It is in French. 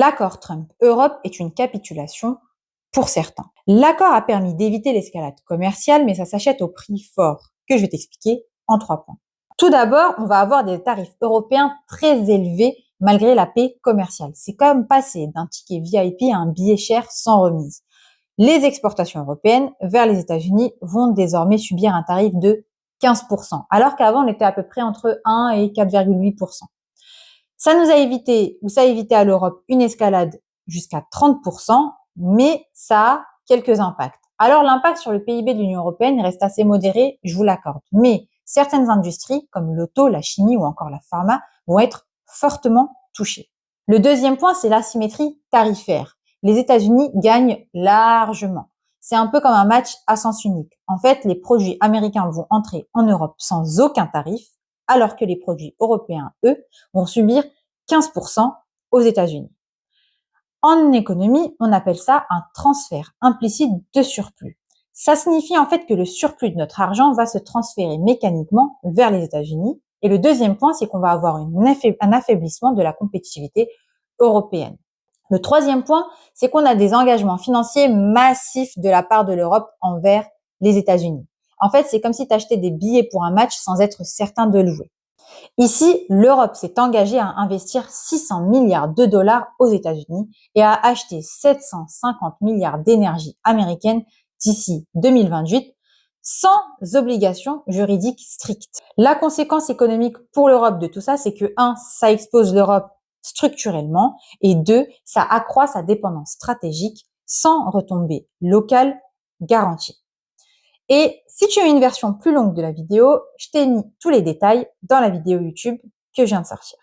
L'accord Trump-Europe est une capitulation pour certains. L'accord a permis d'éviter l'escalade commerciale, mais ça s'achète au prix fort, que je vais t'expliquer en 3 points. Tout d'abord, on va avoir des tarifs européens très élevés malgré la paix commerciale. C'est comme passer d'un ticket VIP à un billet cher sans remise. Les exportations européennes vers les États-Unis vont désormais subir un tarif de 15%, alors qu'avant on était à peu près entre 1 et 4,8%. Ça a évité à l'Europe une escalade jusqu'à 30%, mais ça a quelques impacts. Alors l'impact sur le PIB de l'Union européenne reste assez modéré, je vous l'accorde. Mais certaines industries, comme l'auto, la chimie ou encore la pharma, vont être fortement touchées. Le deuxième point, c'est l'asymétrie tarifaire. Les États-Unis gagnent largement. C'est un peu comme un match à sens unique. En fait, les produits américains vont entrer en Europe sans aucun tarif, alors que les produits européens, eux, vont subir 15% aux États-Unis. En économie, on appelle ça un transfert implicite de surplus. Ça signifie en fait que le surplus de notre argent va se transférer mécaniquement vers les États-Unis. Et le deuxième point, c'est qu'on va avoir un affaiblissement de la compétitivité européenne. Le troisième point, c'est qu'on a des engagements financiers massifs de la part de l'Europe envers les États-Unis. En fait, c'est comme si tu achetais des billets pour un match sans être certain de le jouer. Ici, l'Europe s'est engagée à investir 600 milliards de dollars aux États-Unis et à acheter 750 milliards d'énergie américaine d'ici 2028 sans obligation juridique stricte. La conséquence économique pour l'Europe de tout ça, c'est que 1, ça expose l'Europe structurellement et 2, ça accroît sa dépendance stratégique sans retombées locales garanties. Et si tu as une version plus longue de la vidéo, je t'ai mis tous les détails dans la vidéo YouTube que je viens de sortir.